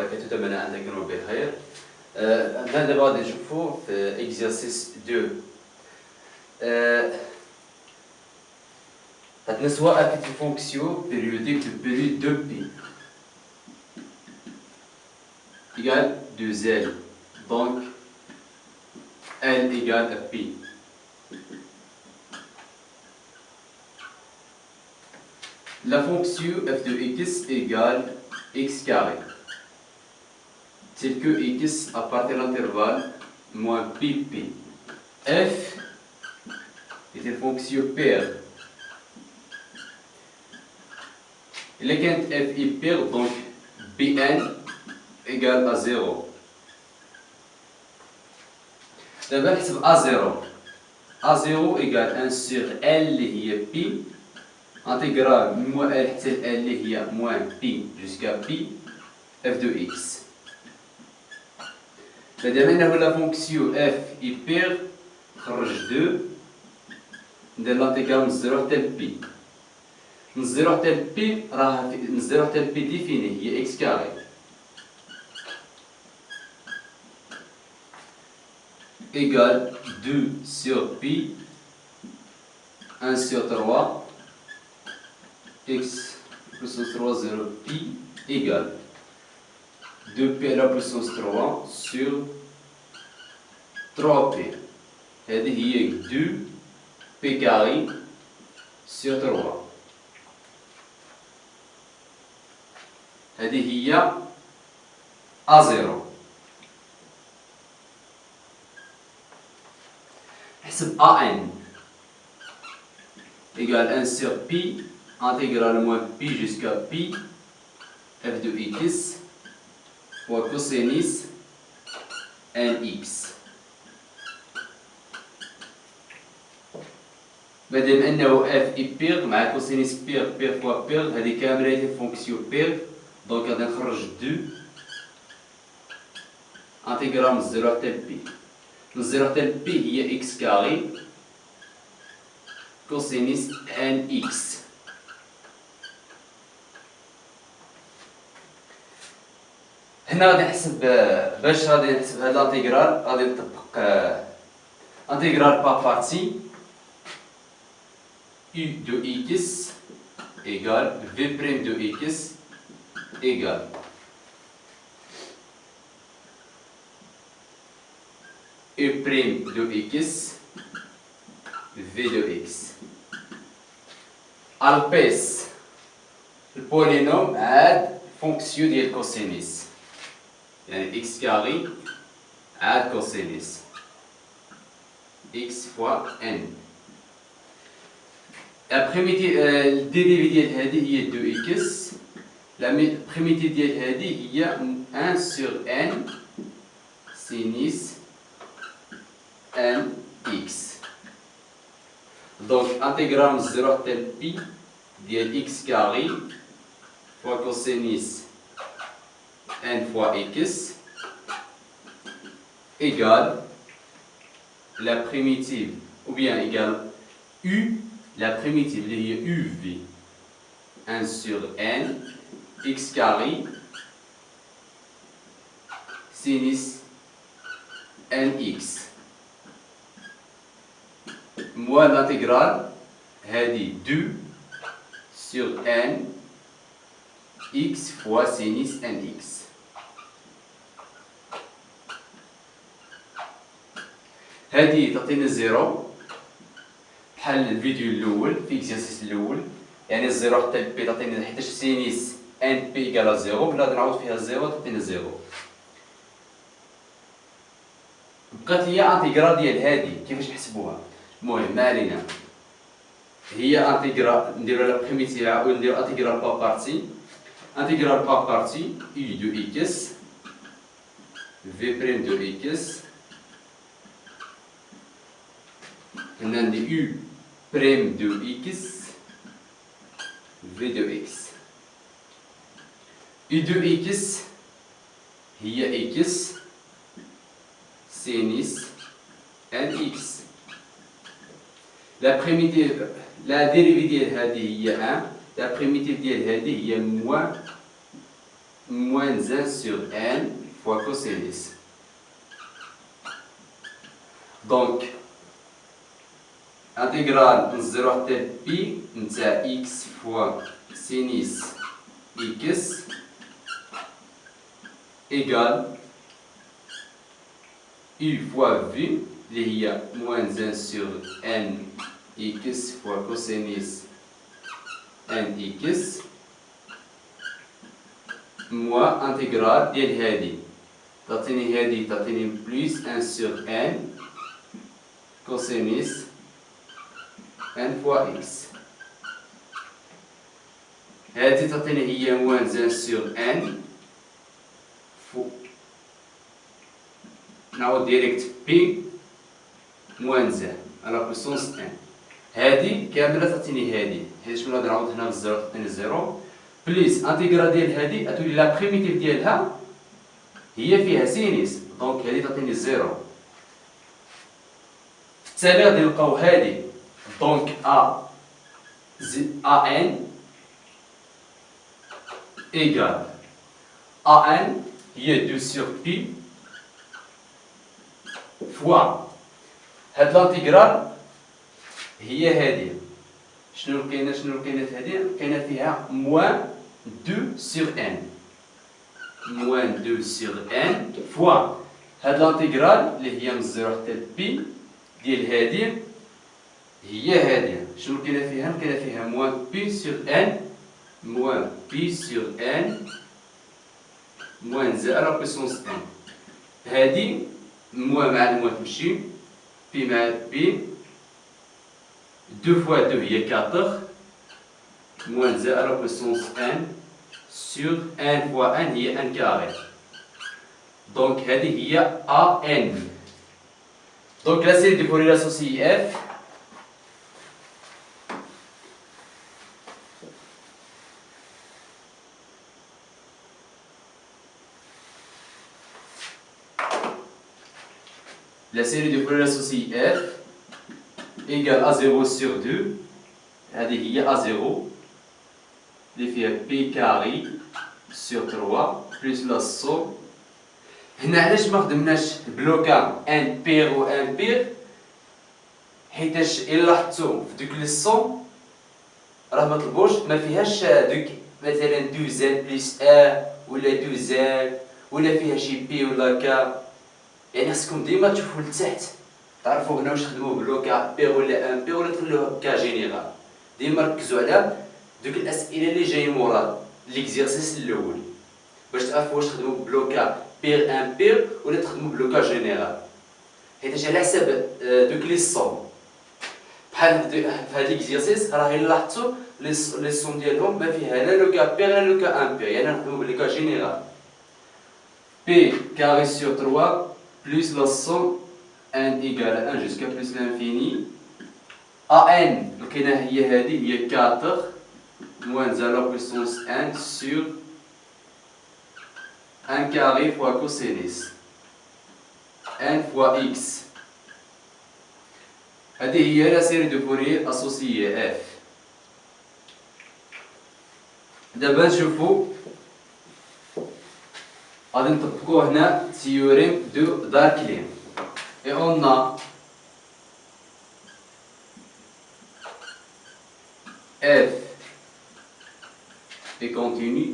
وبركاته. أتمنى أن تكونوا بخير. هذا بعد نشوفه في exercice 2. هتنسوا une fonction périodique de période 2π égale 2L. Donc L égale à π. La fonction f de x égale x carré, tel que x appartient à l'intervalle moins pp. F est une fonction paire. Et quand f est paire, donc bn égale à 0. D'abord, c'est A0. A0 égale 1 sur L qui est pi. Intégrale moins L qui est moins pi jusqu'à pi f de x. C'est-à-dire que la fonction f est paire, خرج 2 ندير l'intégrale من 0 حتى ل pi. من 0 حتى ل pi راه من 0 حتى ل pi définie هي x carré. Égale 2 sur pi 1 sur 3 x puissance 3 0 pi égale 2p à la puissance 3 sur 3p. هذه هي 2 p carré sur 3. هذه هي A0. نحسب AN égale 1 sur pi intégrale moins pi jusqu'à pi f de x fois cosinus nx. مادام انه f est paire مع cosinus paire fois paire هذه كامله هي فونكسيون paire. دونك غادي نخرج 2 انتيغرال من 0 حتى ل pi. من 0 حتى ل pi هي x كاري cosinus nx. هنا غادي نحسب باش غادي نحسب هاد الانتيغرال غادي نطبق انتيغرال بار بارتي u de x égale v' de x égale e' de x v de x. البيس البولينوم عاد فونكسيون ديال كوسينيس يعني x كاري عاد كوسينيس x fois n. La primitive الديريفي ديال هذه هي 2x. لا primitive ديال هذه هي 1 sur n sinus nx. Donc intégrale من 0 حتى ل pi ديال x carré fois cosinus n fois x égale la primitive ou bien égale u, la primitive اللي هي uv 1 sur n x carré sinus nx moins l'intégrale هذه 2 sur n x fois sinus nx. هذه تعطينا 0 بحال الفيديو الاول في اكزرسيس الاول. يعني 0 حتى ل بي تعطينا حيتاش سينيس ان بي ايكال 0 ملي غادي نعوض فيها 0 تعطينا 0. بقات لي انتيغرال ديال هذه كيفاش نحسبوها. المهم ما علينا هي انتيغرال نديرو لا بريميتيف ونديرو انتيغرال بار بارتي. انتيغرال بار بارتي u de x v' de x. هنا عندي u prime de x v de x. u de x هي x sinus nx. La primitive la dérivée ديال هذه هي 1. La primitive ديال هذه هي moins moins 1 sur n fois cosinus. Donc, intégrale من 0 حتى ب نتاع x fois sinus x égale u fois v اللي هي moins 1 sur n x fois cosinus nx moins intégrale ديال هادي تعطيني هادي تعطيني بلس 1 sur n cosinus n fois x. هادي تعطيني هي moins 1 sur n نعاود ديريكت b moins 1 à la puissance n. هادي كاملة تعطيني هادي، حيت ملي نعاود هنا بالزيرو تعطيني زيرو بليس انتيغرال ديال هادي غتولي لا بريميتيف ديالها هي فيها سينيس، دونك هادي تعطيني زيرو. في التالي غادي نلقاو هادي دونك ان ايكال ان هي 2 sur بي فوا هاد لانتيغرال هي هادي. شنو كاينه في هادي؟ كاينه فيها موان 2 sur n موان 2 sur n فوا هاد لانتيغرال اللي هي من 0 حتى بي ديال هادي هي هادي. شنو كاينه فيها؟ كاينه فيها موان بي sur n موان بي sur n موان 0 على بيسونس n. هادي موان مع الموان تمشي بي مع بي 2 fois 2 هي 4 moins 0 à la puissance n sur 1 fois n هي n carré. Donc هذه هي an. Donc la série de Fourier associée f la série de Fourier associée f égale à 0 sur 2 هذه هي A0 اللي فيها بي كاري sur 3 plus la somme. هنا علاش ما خدمناش بلوكا ان بير و ان بير؟ حيتاش الا لاحظتو في دوك لي سوم راه ما طلبوش ما فيهاش دوك مثلا 2 زد بلس ا ولا 2 زد ولا فيها شي بي ولا كا. يعني خصكم ديما تشوفوا لتحت تعرفوا هنا واش خدموه بلوكا بير ولا ان بير ولا تخلوه كا جينيرال. ديما ركزوا على دوك الاسئله اللي جايين مورا ليكزيرسيس الاول باش تعرفوا واش تخدموا بلوكا بير ان بير ولا تخدموا بلوكا جينيرال. حيتاش على حساب دوك لي صوم بحال في هاد ليكزيرسيس راه الا لاحظتوا لي صوم ديالهم ما فيها لا لوكا بير لا لوكا ان بير، يعني نخدموا بلوكا جينيرال. بي كاري سور 3 plus la somme n égale à 1 jusqu'à plus l'infini. an لقينا هي هذه هي 4 moins 0 à la puissance n sur 1 carré fois cosinus n fois x. هذه هي la série de Fourier associée f. دابا نشوفو غادي نطبقو هنا théorème de Darkley. Et on a f est continu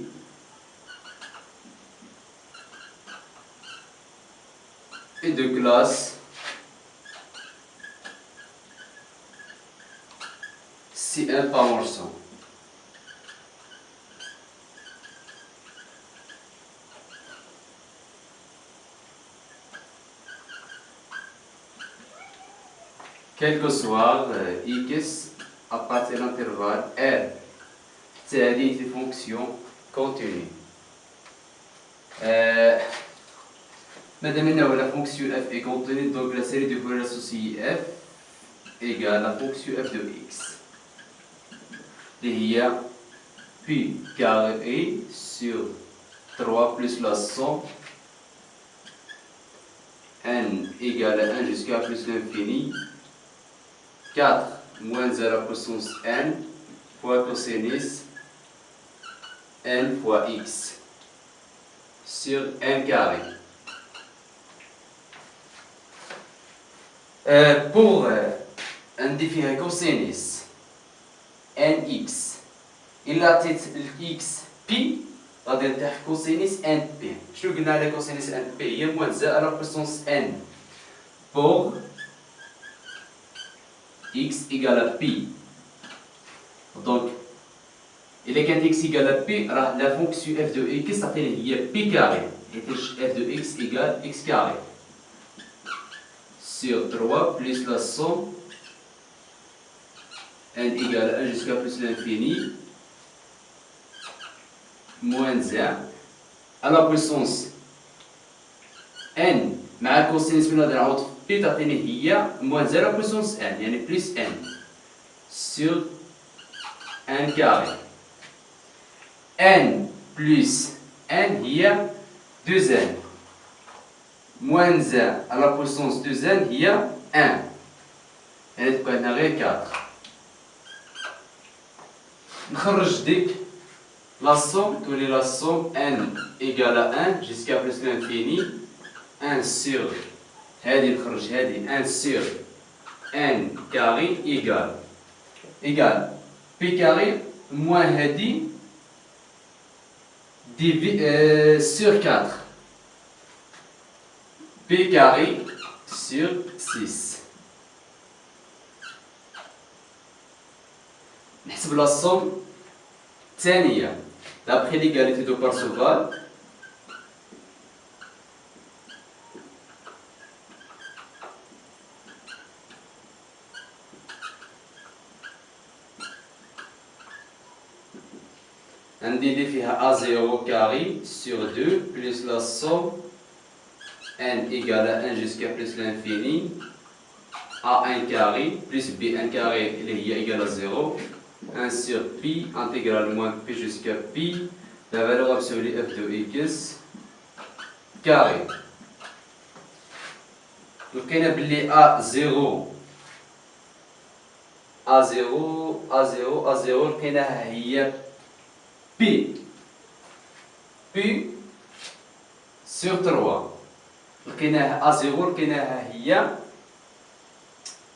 et de classe C1 par morceau. Quel que soit x à partir de l'intervalle R, c'est une fonction continue. Madame, la fonction f est contenue, donc la série de Fourier associée f égale la fonction f de x. Il y a pi carré sur 3 plus la somme n égale à 1 jusqu'à plus l'infini. 4 moins 0 à la puissance n fois cosinus n fois x. sur n carré. Pour ندير فيها كوسينيس nx إلا عطيت x p غادي نطيح كوسينيس ان بي. شنو قلنا على كوسينيس ان بي؟ هي موان زا على بويسونس n pour x égale à pi. Donc إلا كانت x égale à pi راه لا فونكسيون f de x تعطيني هي pi carré حيتاش f de x égale x carré sur 3 plus la somme n égale à 1 jusqu'à plus l'infini moins 1 à la puissance n مع كوسينيس من غادي نعوض في بي تعطيني هي moins 1 à la puissance n يعني plus n sur n carré. n plus n هي 2n moins 1 à la puissance 2n هي 1 يعني تبقى هنا غير 4. نخرج ديك la somme تولي la somme n égale à 1 jusqu'à plus l'infini 1 sur هادي نخرج هادي 1 sur n carré égale p carré moins هادي sur 4 p carré sur 6. نحسب la somme الثانية d'après l'égalité de Parseval. ندير فيها a0 carré sur 2 plus la somme n égale à 1 jusqu'à plus l'infini a1 carré plus b1 carré اللي هي égale à 0 1 sur pi intégrale moins p jusqu'à pi la valeur absolue f de x carré. لقينا بلي a0 لقيناها هي P sur 3 لقيناها A0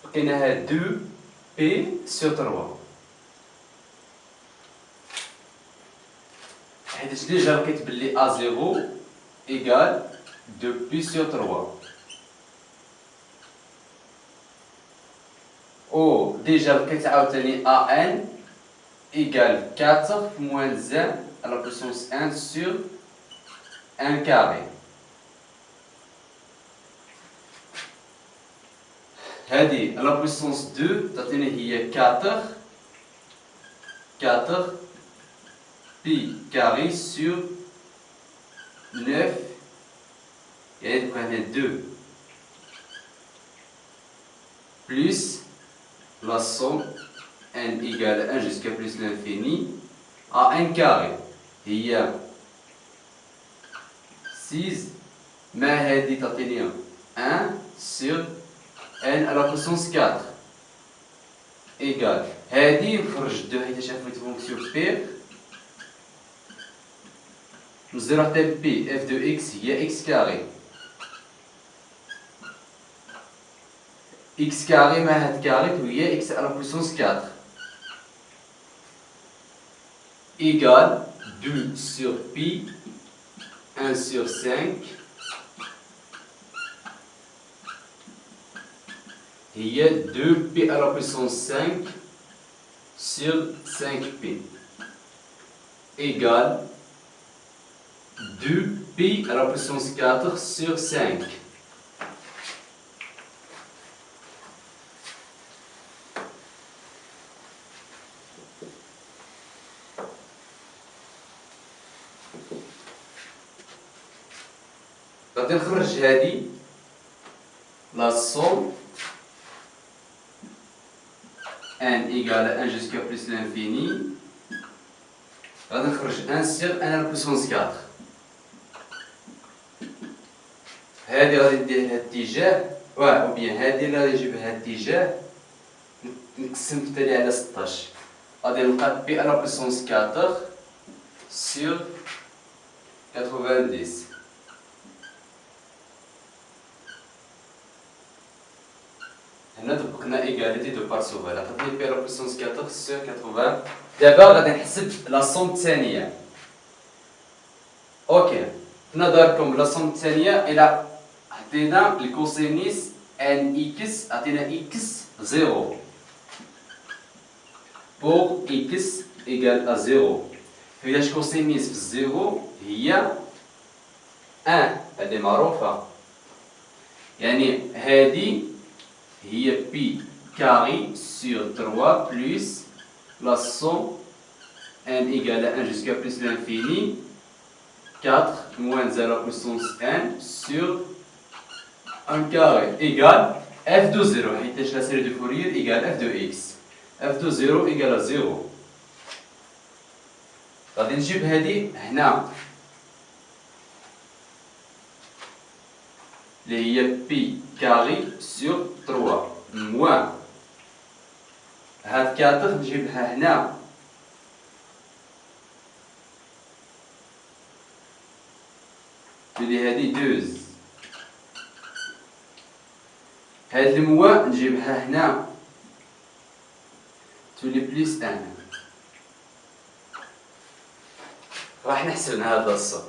لقيناها 2P sur 3 حيتاش ديجا لقيت بلي A0 égale 2P sur 3 و ديجا لقيت عاوتاني AN égale 4 moins 1 à la puissance 1 sur 1 carré. هذه à la puissance 2 تعطيني هي 4 pi carré sur 9 يعني تبقى هنا 2 plus la somme n égale à 1 jusqu'à plus l'infini à 1 carré هي 6 ما هذه تعطيني 1 sur n à la puissance 4 égale هذه نخرج 2 حيت عرفت فونكسيون بي نزيرو حتى بي اف دو اكس هي اكس كاري x carré مع هاد كاري هي x à la puissance 4 égale 2 sur pi 1 sur 5 هي 2 pi à la puissance 5 sur 5 pi égale 2 pi à la puissance 4 sur 5. غادي نخرج هادي لا somme n égale à 1 jusqu'à plus l'infini غادي نخرج 1 sur 1 à la puissance 4 هادي غادي ندير هاد الاتجاه او بيان هادي اللي غادي نجيب هاد الاتجاه نقسم التالي على 16 غادي نلقى بي à la puissance 4 sur 90. هنا طبقنا ايغاليتي دو بارسوفال، عطاتني بي لا بويسونس 14 سور 80. دابا غادي نحسب لا صوم الثانيه. اوكي، نظركم لا صوم الثانيه الى عطينا الكوسينيس ان اكس، عطينا اكس 0 بور اكس ايكال ا 0. فاش كوسينيس في الزيرو هي 1، هذه معروفه، يعني هذه هي بي كاري سور 3 بلس لا somme n égale à 1 jusqu'à plus l'infini 4 moins 0 puissance n sur 1 carré égale f de 0 حيتاش la série de Fourier égale f de x. f de 0 égale à 0. غادي نجيب هذه هنا اللي هي بي كاري سور 3 موان هاد 4 نجيبها هنا تولي هادي 12. هاد الموا نجيبها هنا تولي بليس 1. راح نحسب هذا الصف.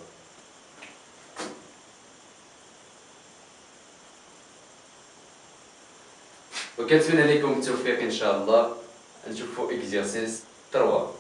وكنتمنى لكم التوفيق ان شاء الله. نشوفوا اكزرسيس 3.